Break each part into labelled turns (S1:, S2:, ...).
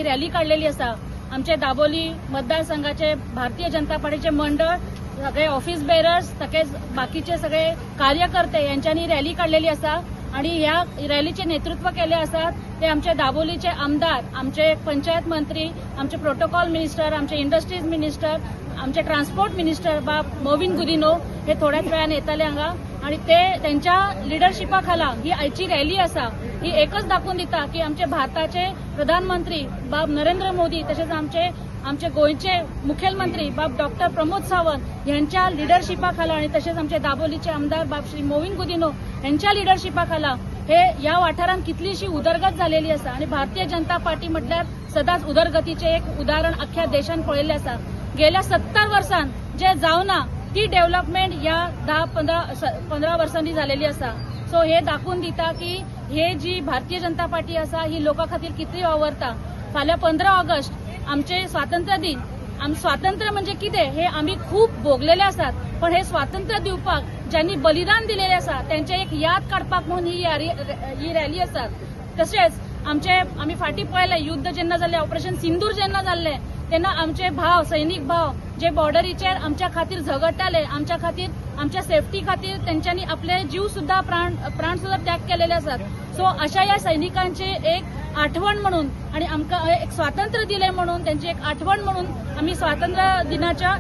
S1: Rally काढलेली असा। आमचे दाबोली मतदारसंघाचे भारतीय जनता पार्टीचे मंडळ, सगळे ऑफिस बेरर्स, तसेच बाकीचे सगळे कार्यकर्ते यांच्यानी रॅली काढलेली असा आणि या रॅलीचे नेतृत्व केले असतात ते आमचे दाबोलीचे आमदार, आमचे पंचायत मंत्री, आमचे प्रोटोकॉल मिनिस्टर, आमचे इंडस्ट्रीज मिनिस्टर, आमचे ट्रान्सपोर्ट मिनिस्टर बाब मोविन गुदिनो हे थोड्याच वेळाने येतले हांगा आणि ते त्यांच्या लिडरशिपाखाला ही आयची रॅली असा। ही एकच दाखवून दिता की आमचे भारताचे प्रधानमंत्री बाब नरेंद्र मोदी तसेच आमचे गोयचे मुख्यमंत्री बाब डॉक्टर प्रमोद सावंत यांच्या लिडरशिपाखाला आणि तसेच आमचे दाबोलीचे आमदार बाब श्री मोविन गुदिनो यांच्या लिडरशिपाखाला हे या वाठारांत कितलीशी उदरगत झालेली असा आणि भारतीय जनता पार्टी म्हटल्यार सदांच उदरगतीचे एक उदाहरण अख्ख्या देशान पळयल्ले आसा। गेल्या 70 वर्षांत जे जावना ती डेव्हलपमेंट या 10-15 वर्षांनी झालेली असा। सो हे दाखवून दिता की हे जी भारतीय जनता पार्टी असा ही लोकां खातीर कितली वावरता। फाल्यां 15 ऑगस्ट आमचे स्वातंत्र्य दिन, स्वातंत्र्य म्हणजे कितें हे आम्ही खूप भोगलेले असतात, पण हे स्वातंत्र्य दिवपाक ज्यांनी बलिदान दिलेले असा त्यांचे एक याद काडपाक म्हणून ही रॅली असतात। तसेच आम्ही फाटी पळयले युद्ध जेन्ना जाल्ले, ऑपरेशन सिंदूर जेन्ना जाल्ले तेन्ना आमचे भाव, सैनिक भाव जे बॉर्डरीचेर आमच्या खातीर झगडटाले, आमच्या खातीर, आमच्या सेफ्टी खातीर त्यांच्यानी आपले जीव सुद्धा प्राण सुद्धा त्याग केलेले असतात। सो अशा या सैनिकांचे एक आठवण म्हणून आणि आमकां एक स्वातंत्र्य दिले म्हणून त्यांची एक आठवण म्हणून आम्ही स्वातंत्र्य दिनाच्या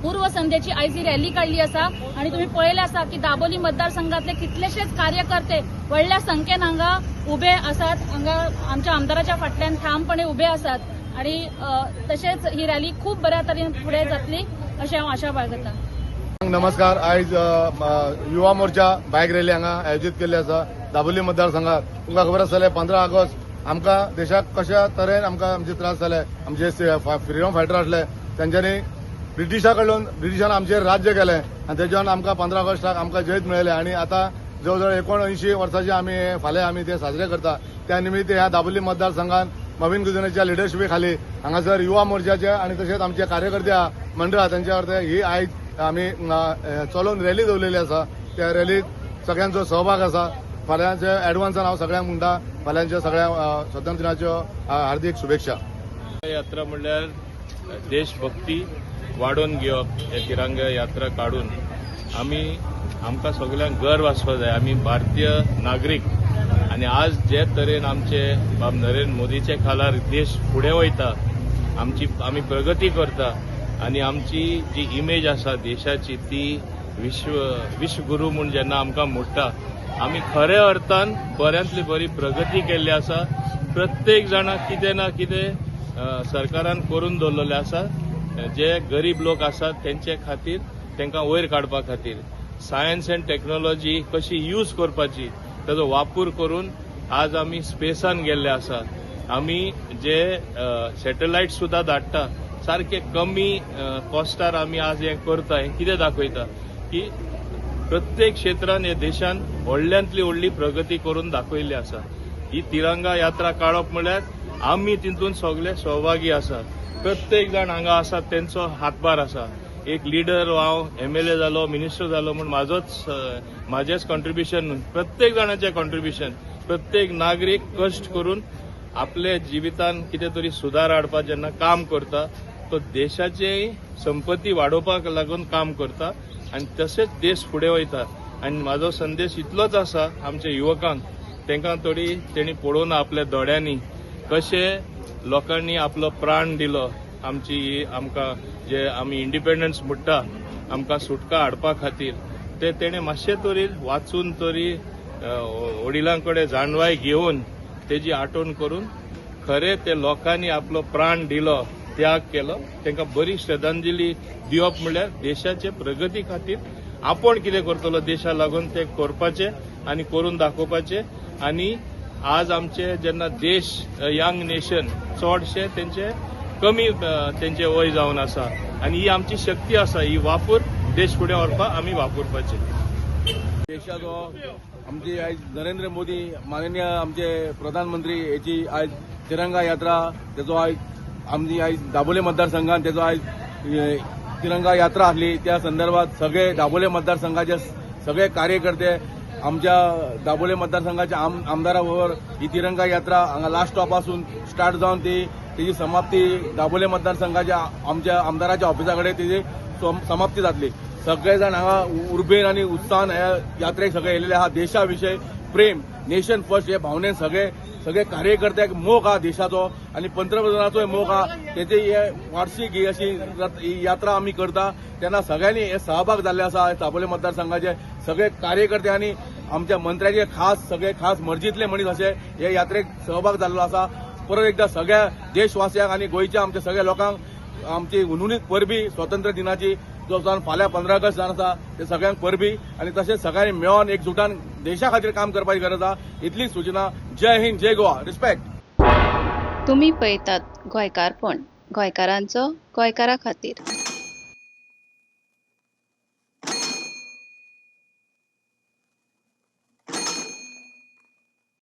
S1: पूर्व संध्येची आयज ही रॅली काढली असा आणि तुम्ही पळयले असा की दाबोली मतदारसंघातले कितलेशेच कार्यकर्ते व्हडल्या संख्येन हांगा उभे असतात, हांगा आमच्या आमदाराच्या फाटल्यान ठामपणे उभे असतात आणि तसेच ही रॅली खूप बऱ्या तरेन फुडें जातली अशें हांव आशा बाळगतां।
S2: नमस्कार। आयज युवा मोर्चा बायक रॅली हांगा आयोजीत केल्ली आसा दाबोली मतदारसंघात। तुमकां खबर आसतलें 15 ऑगस्ट आमकां देशाक कशा तरेन आमचे त्रास जाले, आमचे फ्रीडम फायटर आसले त्यांच्यानी ब्रिटिशान आमचेर राज्य केलें आनी तेच्यान आमकां 15 ऑगस्टाक आमकां जैत मेळयलें आणि आता जवळजवळ 79 वर्सांचे फाल्यां ते साजरे करता। त्या निमित्त ह्या दाबोली मतदारसंघात मोविन गुदिनोच्या लिडरशिपे खाली हांगासर युवा मोर्चाचे आणि तसेच आमचे कार्यकर्ते मंडळ त्यांच्या वरती ही आयज आम्ही चलोवन रॅली दवरलेली आसा। त्या रॅलीत सगळ्यांचो सहभाग आसा। फाल्यांचे एडवान्सान हांव सगळ्यांक म्हणटा फाल्यांच्या सगळ्या स्वातंत्र्य दिनाच्यो हार्दिक शुभेच्छा।
S3: यात्रा म्हणल्यार देशभक्ती वाडोवन घेवप, हे तिरंगा यात्रा काढून आमकां सगळ्यांक गर्व आसपाक जाय, आमी भारतीय नागरीक आणि आज जे तरेन आमचे बाब नरेंद्र मोदीचे खालार देश फुडें वयता, आमी प्रगती करता आणि आमची जी इमेज आसा देशाची ती विश्वगुरू म्हणून जेन्ना आमकां म्हणटा आमी खऱ्या अर्थान बऱ्यांतली बरी प्रगती केल्ली आसा। प्रत्येक जाणां कितें ना कितें सरकारान करून दवरलेलें आसा। जे गरीब लोक आसात तेंचे खातीर, तांकां वयर काडपा खातीर सायन्स एंड टेक्नॉलॉजी कशी यूज करपाची ताजो वापर करून आज आमी स्पेसान गेल्ले आसा। आमी जे सॅटेलायट सुद्धा धाडटा सारखे कमी कॉस्टार आमी आज हें करता। हें कितें दाखयता की प्रत्येक क्षेत्रान हे देशान व्हडल्यांतली व्हडली प्रगती करून दाखयल्ली आसा। ही तिरंगा यात्रा काडप म्हळ्यार आमी तितून सगळे सहभागी आसा। प्रत्येक जाण हांगा आसा तेंचो हातभार आसा। एक लीडर हांव MLA जालो, मिनिस्टर जालो म्हूण म्हाजेच कॉन्ट्रिब्युशन न्हू, प्रत्येक जाणांचें कॉन्ट्रिब्युशन। प्रत्येक नागरीक कश्ट करून आपले जिवितान कितें तरी सुदार हाडपाक जेन्ना काम करता तो देशाची संपत्ती वाडोवपाक लागून काम करता आणि तसेच देश फुडें वयता। आनी म्हाजो संदेश इतलोच आसा आमच्या युवकांक, तांकां तेणी पळोवन आपल्या दोळ्यांनी कशे लोकांनी आपलो प्राण दिलो आमकां जे आमी इंडिपेंडन्स म्हणटा आमकां सुटका हाडपा खातीर, ते तेणें मातशें तरी वाचून तरी वडिलां कडेन जाणवाय घेवन तेजी आठवण करून खरें ते लोकांनी आपलो प्राण दिलो, त्याग केलो, तांकां बरी श्रद्धांजली दिवप म्हळ्यार देशाचे प्रगती खातीर आपण कितें करतलो देशा लागून ते करपाचे आणि करून दाखोवपाचे। आणि आज आमचे जेन्ना देश यंग नेशन चडशे तेंचे कमी तेंचे वय जावन आसा आणि ही आमची शक्ती आसा, ही वापर देश फुडें व्हरपाक आमी वापरपाचे।
S4: देशाचो आमची आयज नरेंद्र मोदी माननीय आमचे प्रधानमंत्री याची आयज तिरंगा यात्रा तेजो आयज आमची आयज दाबोले मतदारसंघात तेजो आयज तिरंगा यात्रा आसली। त्या संदर्भात सगळे दाबोले मतदारसंघाचे सगळे कार्यकर्ते आमच्या दाबोले मतदारसंघाच्या आमदारा बरोबर ही तिरंगा यात्रा हांगा लास्ट स्टॉप पासून स्टार्ट जावन ती त्याची समाप्ती दाबोले मतदारसंघाच्या आमच्या आमदाराच्या ऑफिसाकडे त्याची समाप्ती जातली. सगळेजण हांगा उर्बेन आणि उत्साहान ह्या यात्रेक सगळे येयलेले आहा. देशाविषयी प्रेम, नेशन फर्स्ट हे भावनेन सगळे कार्यकर्त्याक मोग हा देशाचो आणि पंतप्रधानाचोय मोग हा. त्याची हे वार्षिक ही अशी ही यात्रा आम्ही करता तेन्ना सगळ्यांनी हे सहभाग जाल्ले आसा. दाबोले मतदारसंघाचे सगळे कार्यकर्ते आणि आमच्या मंत्र्याचे खास मर्जीतले मनीस असे हे यात्रेक सहभाग जाल्लो आसा. परत एकदा सगळ्या देशवासियांक आणि गोंयच्या आमच्या सगळ्या लोकांक आमची उनुनीत परबी स्वातंत्र्य दिनाची जो जावन फाल्यां 15 ऑगस्ट जावन आसा ते सगळ्यांक परबी आणि तशेंच सगळ्यांनी मेळोन एकजुटान देशा खातीर काम करपाची गरज आसा. इतलीच सूचना. जय हिंद, जय गोवा. रिस्पेक्ट.
S5: तुम्ही पळयतात गोंयकारपण, गोंयकारांचो गोंयकारा खातीर.